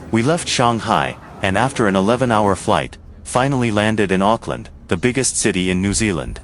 We left Shanghai, and after an 11-hour flight, finally landed in Auckland, the biggest city in New Zealand.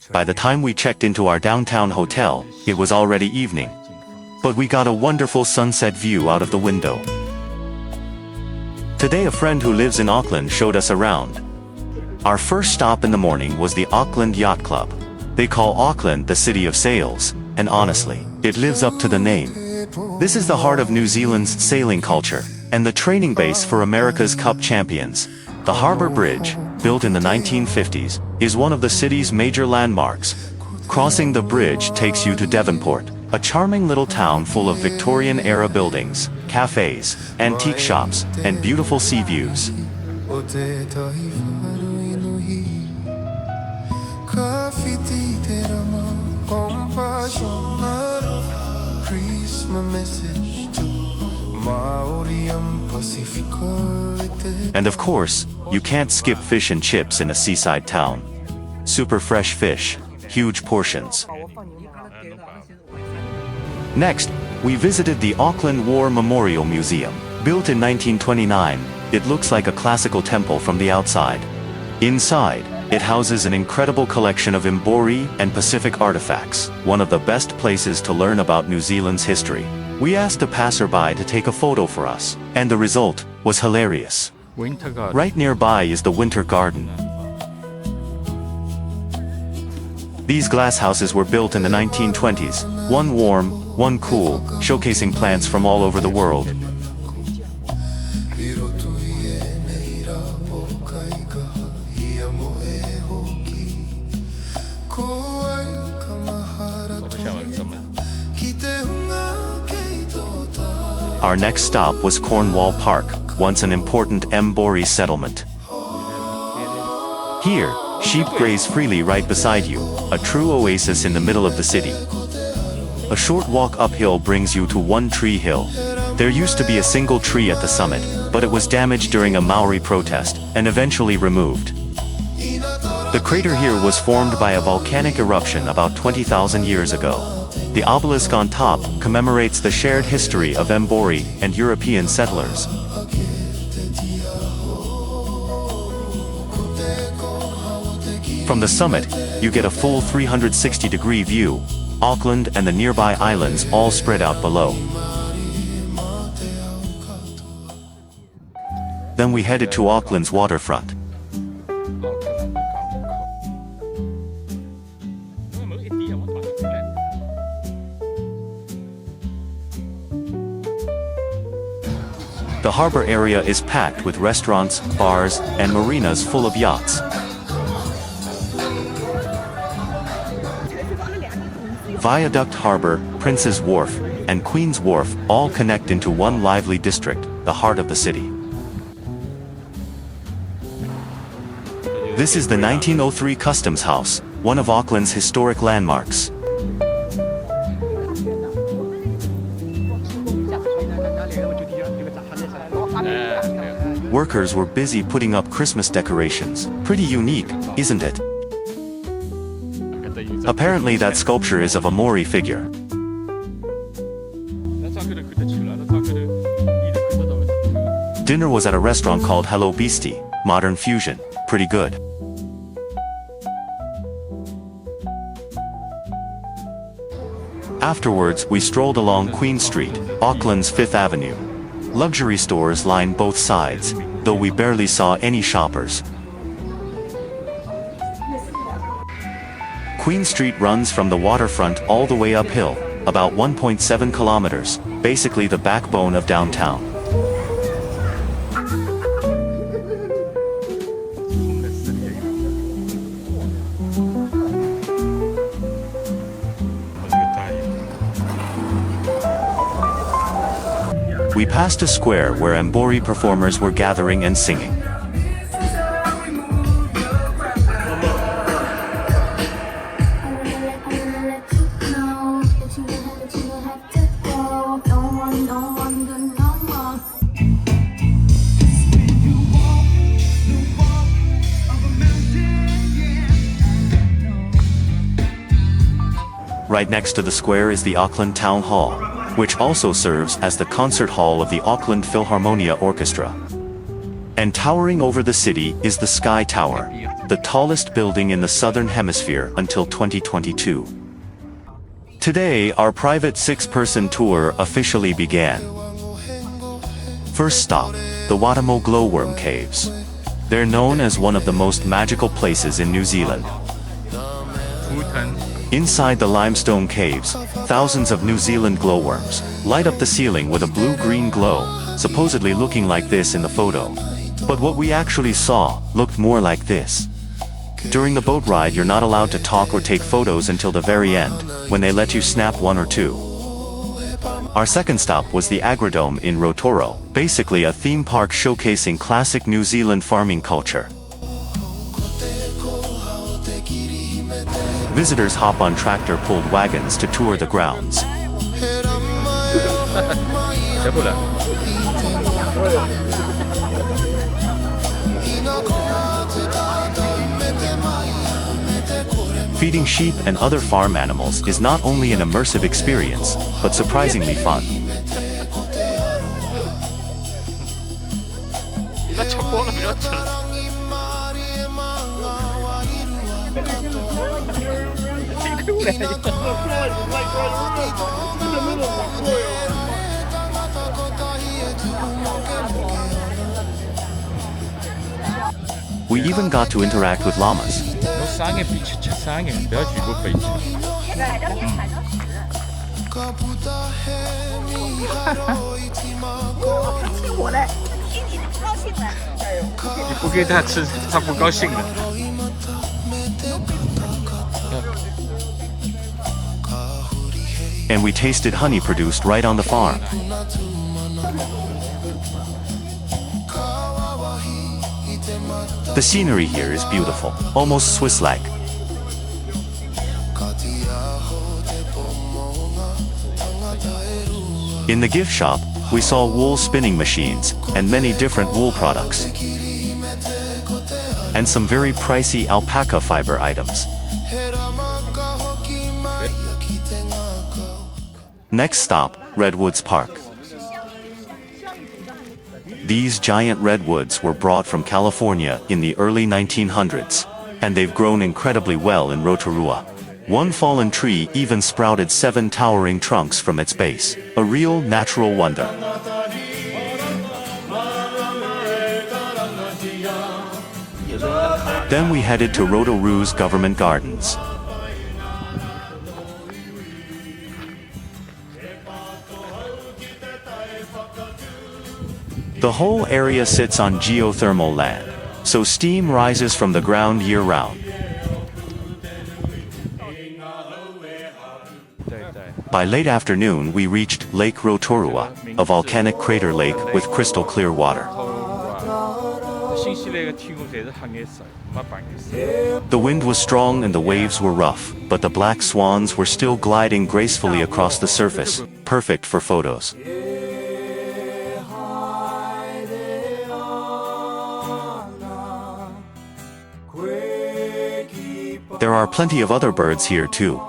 By the time we checked into our downtown hotel, it was already evening. But we got a wonderful sunset view out of the window. Today a friend who lives in Auckland showed us around. Our first stop in the morning was the Auckland Yacht Club. They call Auckland the city of sails, and honestly, it lives up to the name. This is the heart of New Zealand's sailing culture, and the training base for America's Cup champions. The Harbour Bridge, built in the 1950s, is one of the city's major landmarks. Crossing the bridge takes you to Devonport, a charming little town full of Victorian-era buildings, cafes, antique shops, and beautiful sea views. And of course, you can't skip fish and chips in a seaside town. Super fresh fish, huge portions. Next, we visited the Auckland War Memorial Museum. Built in 1929, it looks like a classical temple from the outside. Inside, it houses an incredible collection of Mbori and Pacific artifacts, one of the best places to learn about New Zealand's history. We asked a passerby to take a photo for us, and the result was hilarious. Right nearby is the Winter Garden. These glass houses were built in the 1920s, one warm, one cool, showcasing plants from all over the world. Our next stop was Cornwall Park, once an important Mbori settlement. Here, sheep graze freely right beside you, a true oasis in the middle of the city. A short walk uphill brings you to One Tree Hill. There used to be a single tree at the summit, but it was damaged during a Maori protest, and eventually removed. The crater here was formed by a volcanic eruption about 20,000 years ago. The obelisk on top commemorates the shared history of Mbori and European settlers. From the summit, you get a full 360-degree view, Auckland and the nearby islands all spread out below. Then we headed to Auckland's waterfront. The harbor area is packed with restaurants, bars, and marinas full of yachts. Viaduct Harbor, Prince's Wharf, and Queen's Wharf all connect into one lively district, the heart of the city. This is the 1903 Customs House, one of Auckland's historic landmarks. Workers were busy putting up Christmas decorations. Pretty unique, isn't it? Apparently that sculpture is of a Maori figure. Dinner was at a restaurant called Hello Beastie, modern fusion, pretty good. Afterwards, we strolled along Queen Street, Auckland's 5th Avenue. Luxury stores line both sides, though we barely saw any shoppers. Queen Street runs from the waterfront all the way uphill, about 1.7 kilometers, basically the backbone of downtown. We passed a square where Mbori performers were gathering and singing. Right next to the square is the Auckland Town Hall, which also serves as the concert hall of the Auckland Philharmonia Orchestra. And towering over the city is the Sky Tower, the tallest building in the Southern Hemisphere until 2022. Today, our private 6-person tour officially began. First stop, the Waitomo glowworm caves. They're known as one of the most magical places in New Zealand. Inside the limestone caves, thousands of New Zealand glowworms light up the ceiling with a blue-green glow, supposedly looking like this in the photo. But what we actually saw looked more like this. During the boat ride, you're not allowed to talk or take photos until the very end, when they let you snap one or two. Our second stop was the Agrodome in Rotorua, basically a theme park showcasing classic New Zealand farming culture. Visitors hop on tractor-pulled wagons to tour the grounds. Feeding sheep and other farm animals is not only an immersive experience, but surprisingly fun. We even got to interact with llamas. And we tasted honey produced right on the farm. The scenery here is beautiful, almost Swiss-like. In the gift shop, we saw wool spinning machines and many different wool products. And some very pricey alpaca fiber items. Next stop, Redwoods Park. These giant redwoods were brought from California in the early 1900s, and they've grown incredibly well in Rotorua. One fallen tree even sprouted 7 towering trunks from its base, a real natural wonder. Then we headed to Rotorua's government gardens. The whole area sits on geothermal land, so steam rises from the ground year-round. By late afternoon, we reached Lake Rotorua, a volcanic crater lake with crystal clear water. The wind was strong and the waves were rough, but the black swans were still gliding gracefully across the surface, perfect for photos. There are plenty of other birds here too.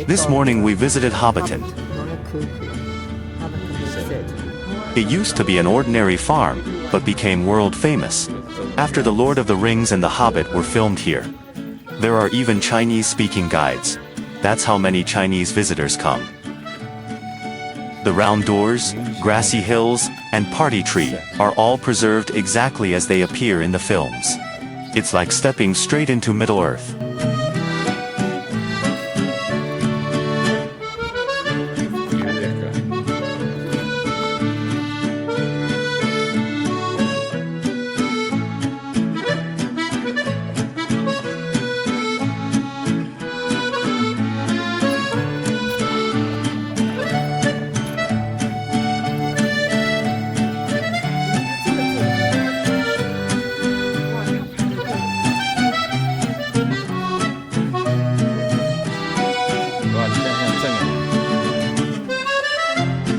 This morning we visited Hobbiton. It used to be an ordinary farm, but became world famous after The Lord of the Rings and The Hobbit were filmed here. There are even Chinese-speaking guides. That's how many Chinese visitors come. The round doors, grassy hills, and party tree are all preserved exactly as they appear in the films. It's like stepping straight into Middle-earth.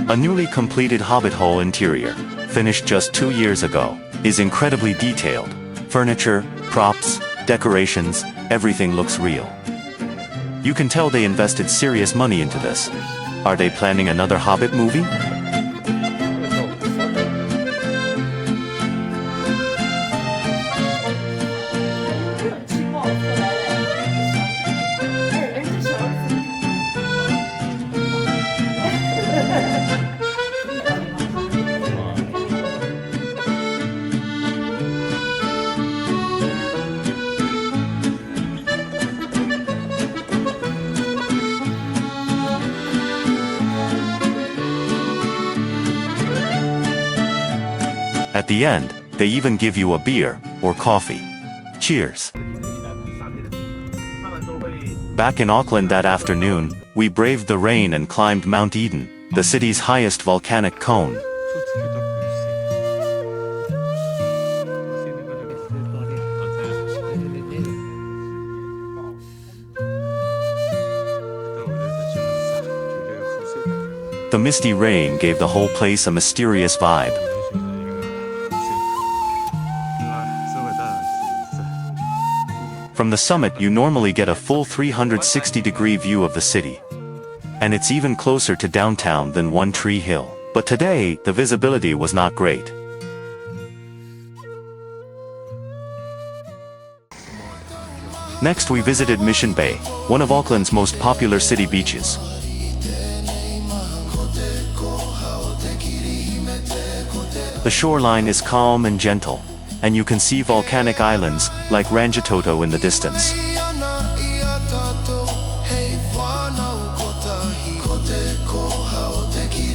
A newly completed Hobbit Hole interior, finished just 2 years ago, is incredibly detailed. Furniture, props, decorations, everything looks real. You can tell they invested serious money into this. Are they planning another Hobbit movie? At the end, they even give you a beer or coffee. Cheers. Back in Auckland that afternoon, we braved the rain and climbed Mount Eden, the city's highest volcanic cone. The misty rain gave the whole place a mysterious vibe. From the summit you normally get a full 360-degree view of the city. And it's even closer to downtown than One Tree Hill. But today, the visibility was not great. Next we visited Mission Bay, one of Auckland's most popular city beaches. The shoreline is calm and gentle, and you can see volcanic islands, like Rangitoto in the distance.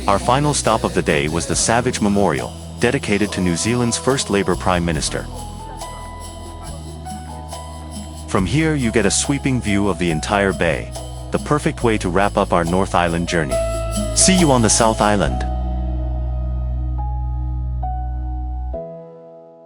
Our final stop of the day was the Savage Memorial, dedicated to New Zealand's first Labour Prime Minister. From here you get a sweeping view of the entire bay, the perfect way to wrap up our North Island journey. See you on the South Island.